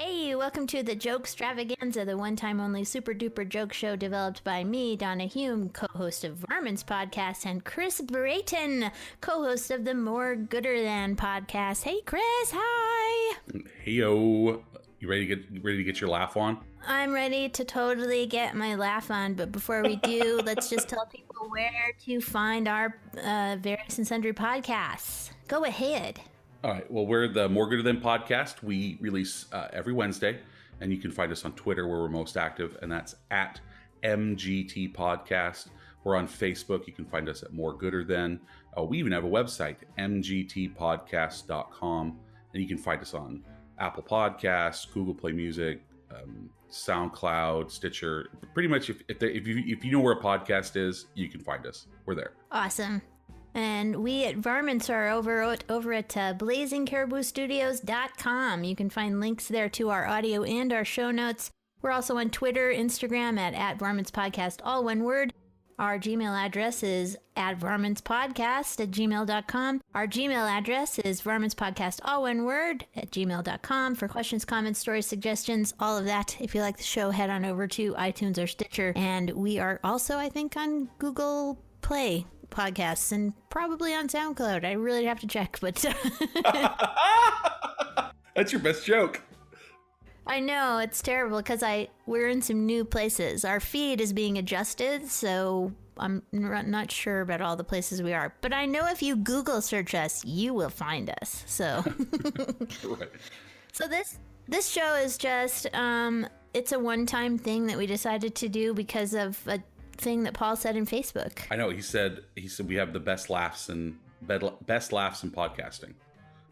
Hey, welcome to the Jokestravaganza, the one-time only super-duper joke show developed by me, Donna Hume, co-host of Varmints Podcast, and Chris Brayton, co-host of the More Gooder Than Podcast. Hey, Chris, hi! Heyo. You ready to get your laugh on? I'm ready to totally get my laugh on, but before we do, let's just tell people where to find our various and sundry podcasts. Go ahead. All right. Well, we're the More Gooder Than Podcast. We release every Wednesday, and you can find us on Twitter where we're most active, and that's at MGT Podcast. We're on Facebook. You can find us at More Gooder Than. We even have a website, mgtpodcast.com, and you can find us on Apple Podcasts, Google Play Music, SoundCloud, Stitcher. Pretty much, if you know where a podcast is, you can find us. We're there. Awesome. And we at Varmints are over at blazingcariboustudios.com. You can find links there to our audio and our show notes. We're also on Twitter, Instagram at Varmints Podcast, all one word. Our Gmail address is @varmintspodcast@gmail.com. Our Gmail address is varmintspodcast, all one word, @gmail.com. For questions, comments, stories, suggestions, all of that. If you like the show, head on over to iTunes or Stitcher. And we are also, I think, on Google Play Podcasts and probably on SoundCloud. I really have to check, but That's your best joke. I know, it's terrible because we're in some new places. Our feed is being adjusted, so I'm not sure about all the places we are. But I know if you Google search us, you will find us. So, Right. So this show is just it's a one-time thing that we decided to do because of a thing that Paul said in Facebook. I know. He said we have the best laughs in podcasting,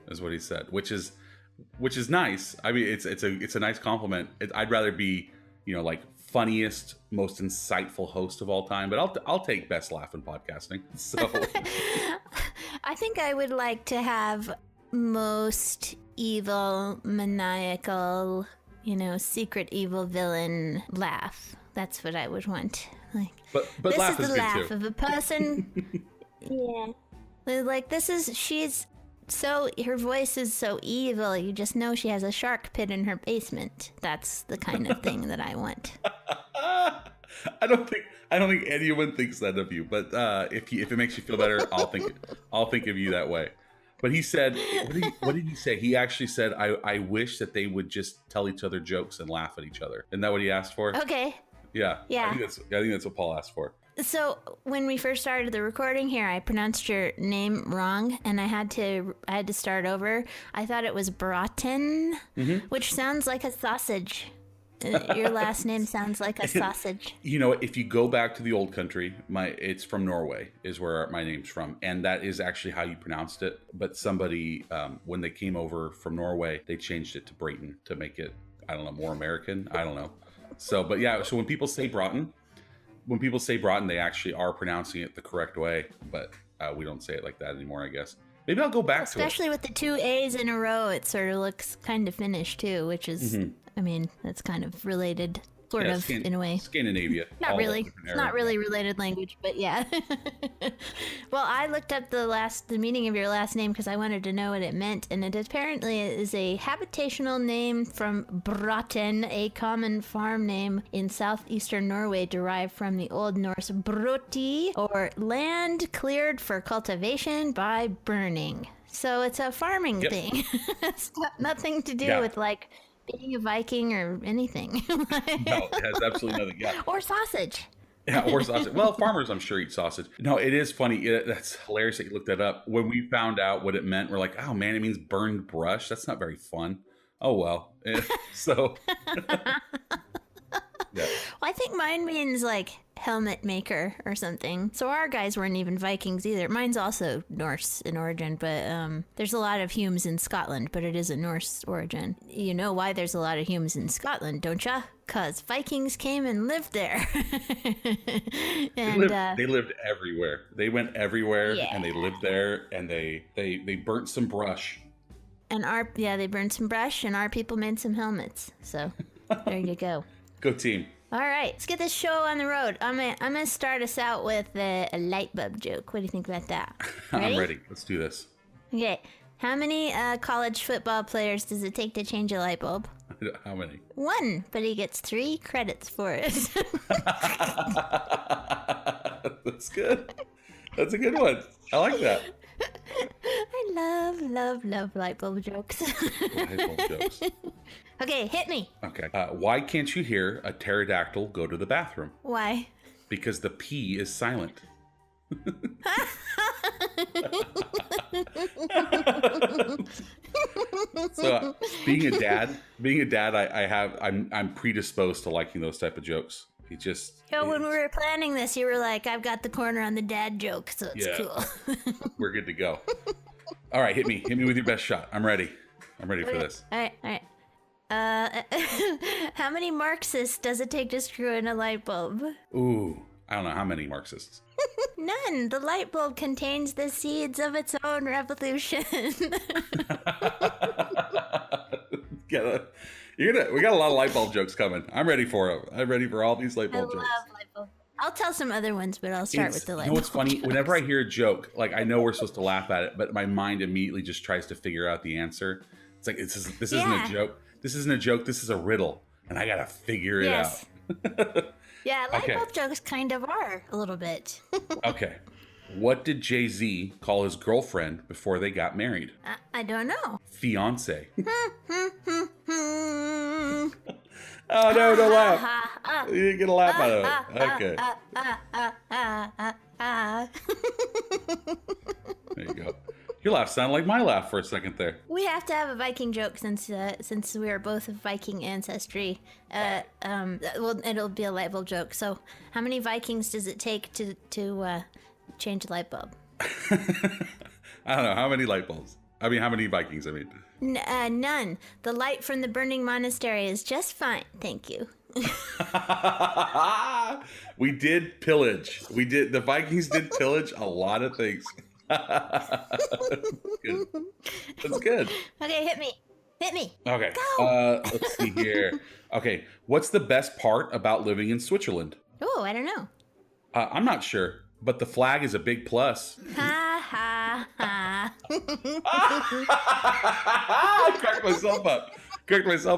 is what he said, which is nice. I mean, it's a nice compliment. I'd rather be, like funniest, most insightful host of all time, but I'll take best laugh in podcasting. So I think I would like to have most evil, maniacal, secret evil villain laugh. That's what I would want. But this laugh is the good laugh too. of a person. Yeah. Like she's so, her voice is so evil. You just know she has a shark pit in her basement. That's the kind of thing that I want. I don't think anyone thinks that of you, but if it makes you feel better, I'll think of you that way. But he said, what did he say? He actually said, I wish that they would just tell each other jokes and laugh at each other. Isn't that what he asked for? Okay. Yeah. Yeah. I think that's what Paul asked for. So when we first started the recording here, I pronounced your name wrong, and I had to start over. I thought it was Broughton, which sounds like a sausage. Your last name sounds like a sausage. If you go back to the old country, it's from Norway is where my name's from, and that is actually how you pronounced it. But somebody, when they came over from Norway, they changed it to Brayton to make it, I don't know, more American. I don't know. So, but yeah, so when people say Broughton, they actually are pronouncing it the correct way, but we don't say it like that anymore, I guess. Maybe I'll go back to it. Especially with the 2 A's in a row, it sort of looks kind of Finnish too, which is, I mean, that's kind of related, sort of, in a way. Scandinavia. Not really. It's not really related language, but yeah. Well, I looked up the meaning of your last name because I wanted to know what it meant, and it apparently is a habitational name from Bråten, a common farm name in southeastern Norway derived from the Old Norse broti, or land cleared for cultivation by burning. So it's a farming thing. It's got nothing to do with being a Viking or anything. No, it has absolutely nothing. Yeah. Or sausage. Yeah, or sausage. Well, farmers, I'm sure, eat sausage. No, it is funny. That's hilarious that you looked that up. When we found out what it meant, we're like, oh man, it means burned brush. That's not very fun. Oh, well. So. Yeah. Well, I think mine means helmet maker or something. So our guys weren't even Vikings either. Mine's also Norse in origin, but there's a lot of Humes in Scotland, but it is a Norse origin. You know why there's a lot of Humes in Scotland, don't ya? Because Vikings came and lived there. They lived everywhere. They went everywhere, and they lived there, and they burnt some brush. And they burned some brush, and our people made some helmets. So there you go. Go team. All right, let's get this show on the road. I'm gonna start us out with a light bulb joke. What do you think about that? Ready? I'm ready. Let's do this. Okay. How many college football players does it take to change a light bulb? How many? 1, but he gets 3 credits for it. That's good. That's a good one. I like that. I love light bulb jokes. Light bulb jokes. Okay, hit me. Okay. Why can't you hear a pterodactyl go to the bathroom? Why? Because the P is silent. So being a dad, I'm predisposed to liking those type of jokes. He just. When we were planning this, you were like, "I've got the corner on the dad joke, so it's cool." We're good to go. All right, hit me with your best shot. I'm ready for this. All right. How many Marxists does it take to screw in a light bulb? Ooh, I don't know how many Marxists. None. The light bulb contains the seeds of its own revolution. We got a lot of light bulb jokes coming. I'm ready for them. I'm ready for all these light bulb jokes. I love light bulb. I'll tell some other ones, but I'll start with the light bulb. You know what's funny? Whenever I hear a joke, like I know we're supposed to laugh at it, but my mind immediately just tries to figure out the answer. It's like this isn't a joke. This isn't a joke. This is a riddle, and I gotta figure it out. Yeah, light bulb jokes kind of are a little bit. Okay. What did Jay-Z call his girlfriend before they got married? I don't know. Fiance. Oh, no, don't laugh. You didn't get a laugh out of it. Okay. There you go. Your laugh sounded like my laugh for a second there. We have to have a Viking joke since we are both of Viking ancestry. Well, it'll be a light bulb joke. So, how many Vikings does it take to change a light bulb? I don't know. How many light bulbs? I mean, how many Vikings? I mean, none. The light from the burning monastery is just fine. Thank you. We did pillage. The Vikings did pillage a lot of things. Good. That's good. Okay, hit me. Okay. Go. Let's see here. Okay. What's the best part about living in Switzerland? Oh, I don't know. I'm not sure, but the flag is a big plus. Ha ha ha. I cracked myself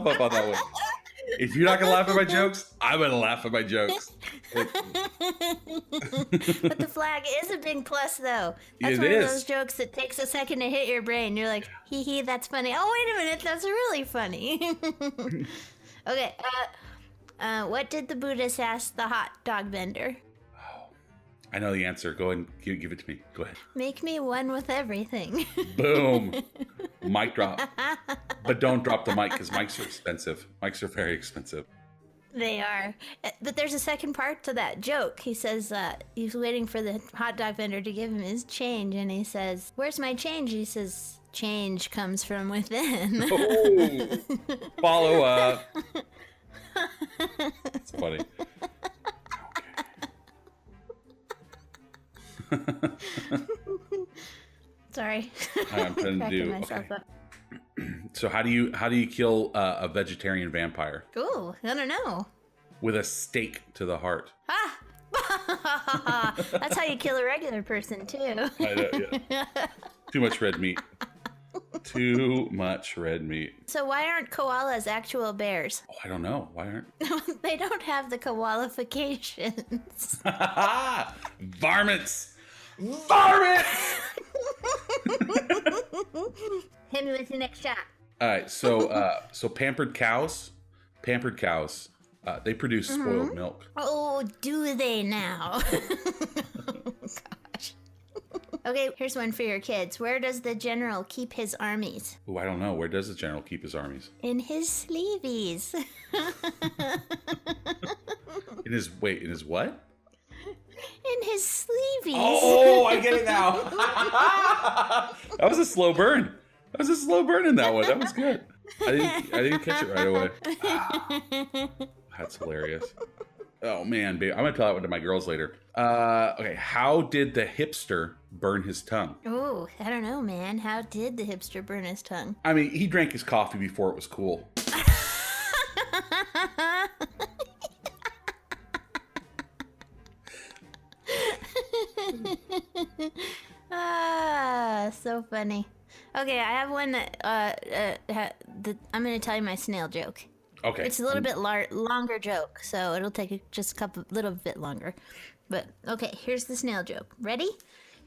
up on that one. If you're not gonna laugh at my jokes, I'm gonna laugh at my jokes. But the flag is a big plus, though. That's It one is. of those jokes that takes a second to hit your brain. You're like, hee hee, that's funny. Oh, wait a minute, that's really funny. Okay, what did the Buddhist ask the hot dog vendor? I know the answer. Go ahead and give it to me. Go ahead. Make me one with everything. Boom. Mic drop. But don't drop the mic because mics are expensive. Mics are very expensive. They are. But there's a second part to that joke. He says he's waiting for the hot dog vendor to give him his change. And he says, "Where's my change?" He says, "Change comes from within." Oh, follow up. It's funny. Sorry. I'm trying to do. Myself up. So how do you kill a vegetarian vampire? Ooh, I don't know. With a stake to the heart. Ah! That's how you kill a regular person, too. I know, yeah. Too much red meat. Too much red meat. So why aren't koalas actual bears? Oh, I don't know. Why aren't... They don't have the koalifications. Varmints! Varmints! Hit me with your next shot. All right, so pampered cows, they produce spoiled milk. Oh, do they now? Gosh. Okay, here's one for your kids. Where does the general keep his armies? Oh, I don't know. Where does the general keep his armies? In his sleeveys. In his what? In his sleeveys. Oh, I get it now. That was a slow burn. In that one. That was good. I didn't catch it right away. That's hilarious. Oh man, babe. I'm gonna tell that one to my girls later. Okay, how did the hipster burn his tongue? Oh, I don't know, man. How did the hipster burn his tongue? I mean, he drank his coffee before it was cool. So funny. Okay, I have one that I'm going to tell you my snail joke. Okay. It's a little bit longer joke, so it'll take just a little bit longer. But okay, here's the snail joke. Ready?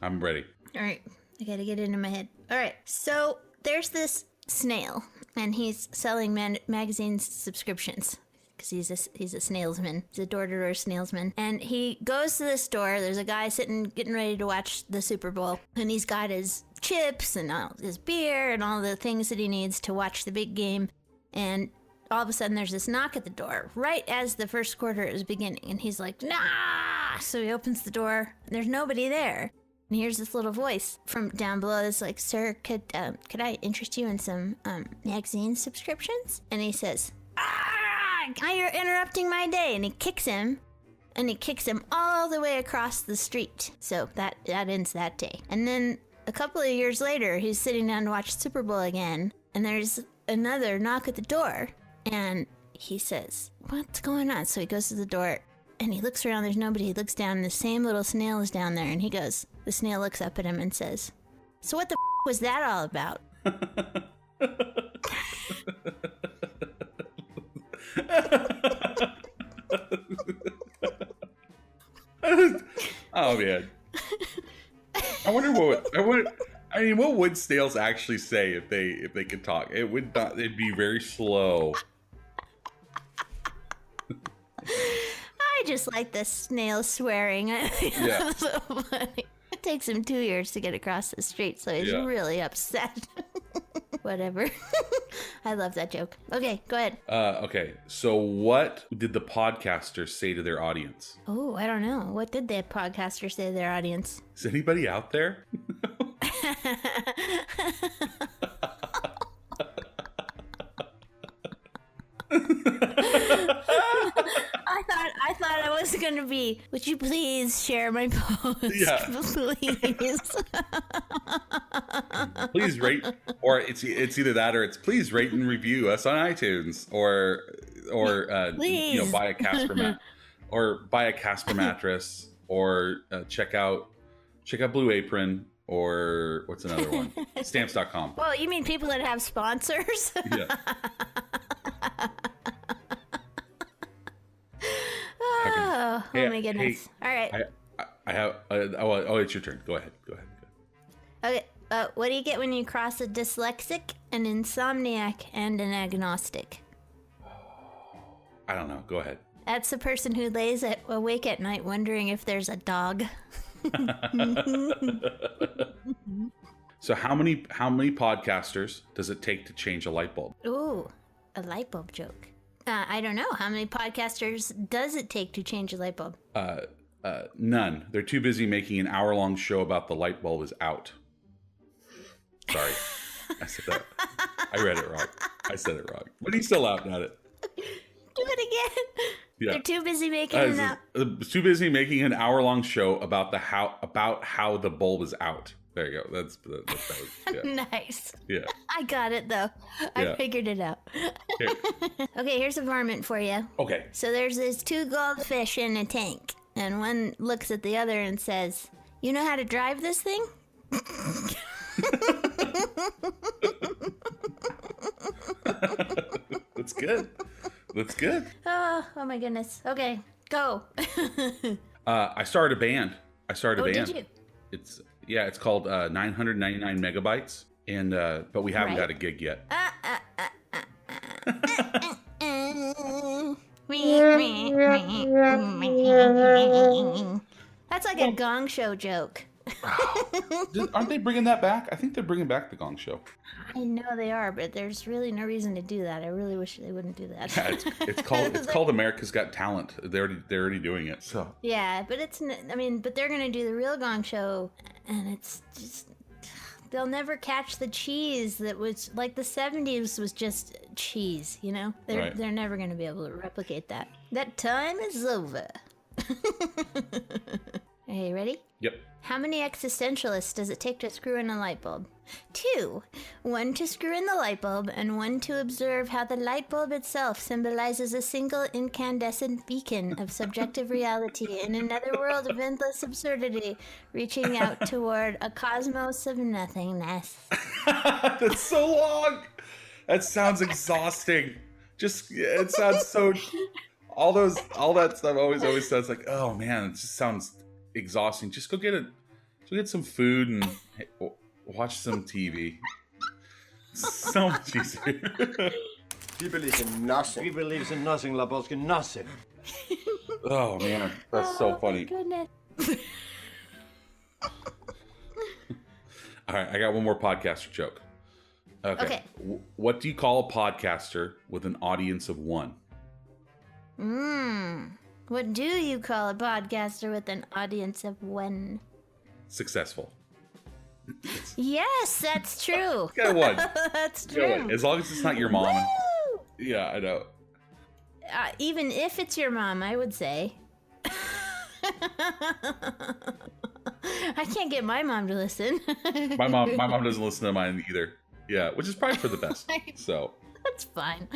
I'm ready. All right, I gotta get it in my head. All right, so there's this snail, and he's selling magazine subscriptions because he's a snailsman. He's a door-to-door snailsman, and he goes to the store. There's a guy sitting, getting ready to watch the Super Bowl, and he's got his chips and all his beer and all the things that he needs to watch the big game, and all of a sudden there's this knock at the door right as the first quarter is beginning, and he's like, nah! So he opens the door, and there's nobody there. And here's this little voice from down below that's like, sir, could I interest you in some magazine subscriptions? And he says, you're interrupting my day. And he kicks him all the way across the street. So that ends that day. And then a couple of years later, he's sitting down to watch Super Bowl again, and there's another knock at the door. And he says, what's going on? So he goes to the door, and he looks around, there's nobody. He looks down, and the same little snail is down there, and the snail looks up at him and says, so what the was that all about? Oh man. What would snails actually say if they could talk? It'd be very slow. I just like the snail swearing. Yeah. So funny. It takes him 2 years to get across the street, so he's really upset. Whatever. I love that joke. Okay, go ahead. Okay, so what did the podcasters say to their audience? Oh, I don't know. What did the podcaster say to their audience? Is anybody out there? I thought I was gonna be, would you please share my post? Yeah. Please. Please rate, or it's either that or it's please rate and review us on iTunes, or buy a Casper mattress, or check out Blue Apron, or what's another one? Stamps.com. Well, you mean people that have sponsors? Yeah. Oh my goodness. All right. I have. It's your turn. Go ahead. Okay. What do you get when you cross a dyslexic, an insomniac, and an agnostic? I don't know. Go ahead. That's the person who lays awake at night wondering if there's a dog. So how many podcasters does it take to change a light bulb? Ooh, a light bulb joke. I don't know. How many podcasters does it take to change a light bulb? None. They're too busy making an hour-long show about the light bulb is out. Sorry. I said that. I read it wrong. I said it wrong. But he's still laughing at it. Do it again. Yeah. They're too busy making too busy making an hour-long show about how the bulb is out. There you go. That was, yeah. Nice. Yeah. I got it though. I figured it out. Okay, here's a varmint for you. Okay. So there's these two goldfish in a tank, and one looks at the other and says, "You know how to drive this thing?" That's good. That's good. Oh my goodness. Okay, go. I started a band. Did you? It's called 999 megabytes, and but we haven't got a gig yet. That's like a Gong Show joke. Aren't they bringing that back? I think they're bringing back the Gong Show. I know they are, but there's really no reason to do that. I really wish they wouldn't do that. Yeah, it's called America's Got Talent. They're already doing it. So yeah, but but they're gonna do the real Gong Show, and it's just they'll never catch the cheese that was like the 70s was just cheese. You know, they're never gonna be able to replicate that. That time is over. Are you ready? Yep. How many existentialists does it take to screw in a light bulb? 2. 1 to screw in the light bulb, and 1 to observe how the light bulb itself symbolizes a single incandescent beacon of subjective reality in another world of endless absurdity, reaching out toward a cosmos of nothingness. That's so long. That sounds exhausting. It sounds so. All that stuff always sounds like, oh man, it just sounds exhausting. Just go get some food and watch some TV. So much easier. He believes in nothing. He believes in nothing, Lebowski, nothing. Oh man, that's so funny. Goodness. All right, I got one more podcaster joke. Okay. What do you call a podcaster with an audience of one? What do you call a podcaster with an audience of one? Successful. Yes, that's true. Got one. That's Got true. one. As long as it's not your mom. Woo! Yeah, I know. Even if it's your mom, I would say. I can't get my mom to listen. My mom doesn't listen to mine either. Yeah, which is probably for the best. So That's fine.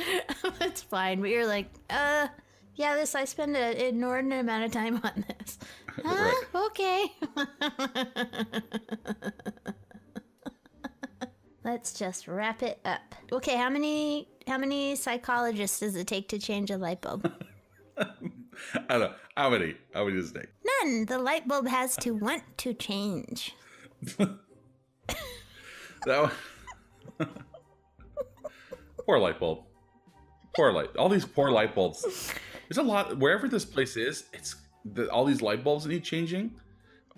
That's fine. But you're like, yeah, I spend an inordinate amount of time on this. Right. Okay. Let's just wrap it up. Okay, how many psychologists does it take to change a light bulb? I don't know. How many does it take? None. The light bulb has to want to change. That poor light bulb. All these poor light bulbs. There's a lot wherever this place is. All these light bulbs that need changing.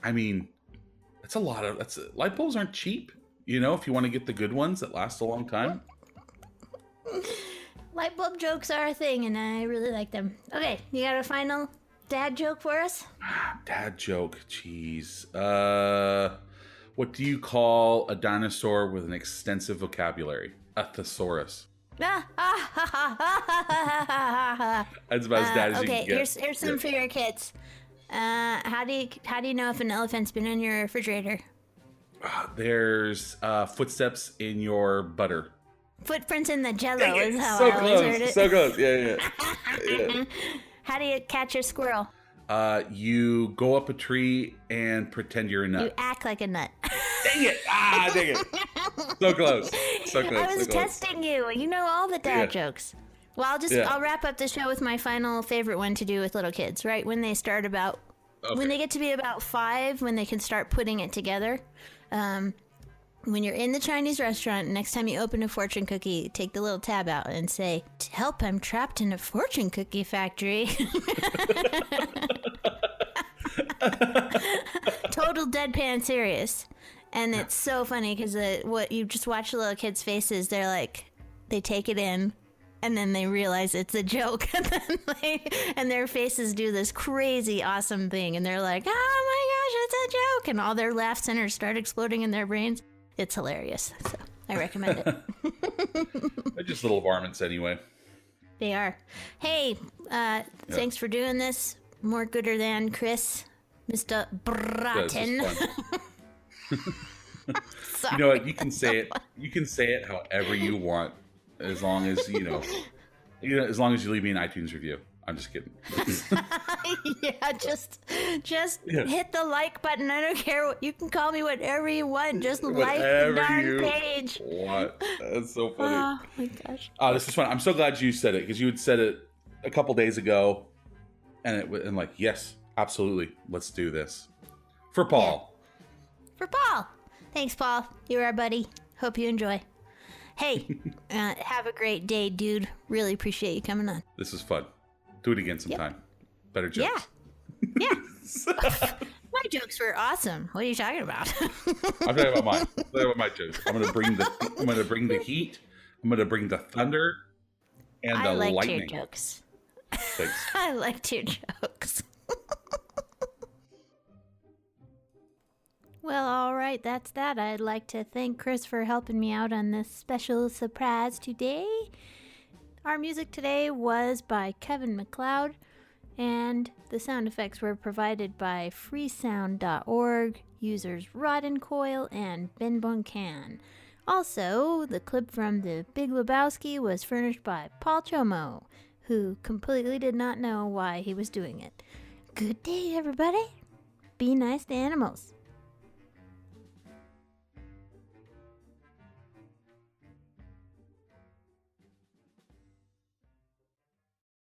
I mean, light bulbs aren't cheap. You know, if you want to get the good ones that last a long time. Light bulb jokes are a thing, and I really like them. Okay, you got a final dad joke for us? Dad joke. Jeez. What do you call a dinosaur with an extensive vocabulary? A thesaurus. That's about as dad as you okay, can get. here's some for your kids. How do you know if an elephant's been in your refrigerator? There's footsteps in your butter. Footprints in the Jello Dang it, is how so I always heard close, it. so close. Yeah. How do you catch a squirrel? You go up a tree and pretend you're a nut. You act like a nut. Dang it! Dang it! So close. I was testing you. You know all the dad jokes. Well, I'll wrap up the show with my final favorite one to do with little kids. Right when they start when they get to be about 5, when they can start putting it together. When you're in the Chinese restaurant, next time you open a fortune cookie, take the little tab out and say, "Help, I'm trapped in a fortune cookie factory." Total deadpan serious. And it's so funny because what you just watch the little kids' faces, they're like, they take it in and then they realize it's a joke. And their faces do this crazy awesome thing. And they're like, oh my gosh, it's a joke. And all their laugh centers start exploding in their brains. It's hilarious. So I recommend it. They're just little varmints anyway. They are. Hey, thanks for doing this. More gooder than Chris, Mr. Bratton. You know what? You can say it. You can say it however you want, as long as as long as you leave me an iTunes review. I'm just kidding. Yeah, just hit the like button. I don't care. You can call me whatever you want. Just like the darn page. What? That's so funny. Oh my gosh. Oh, this is fun. I'm so glad you said it because you had said it a couple days ago, and like, yes, absolutely, let's do this for Paul. Yeah. For Paul. Thanks, Paul. You're our buddy. Hope you enjoy. Hey, have a great day, dude. Really appreciate you coming on. This was fun. Do it again sometime. Better jokes. Yeah. My jokes were awesome. What are you talking about? I'm talking about mine. I'm talking about my jokes. I'm gonna bring the heat. I'm gonna bring the thunder and the lightning. I liked your jokes. Thanks. I liked your jokes. Well, all right, that's that. I'd like to thank Chris for helping me out on this special surprise today. Our music today was by Kevin MacLeod, and the sound effects were provided by freesound.org, users Rodden Coil and Ben Boncan. Also, the clip from The Big Lebowski was furnished by Paul Chomo, who completely did not know why he was doing it. Good day, everybody. Be nice to animals.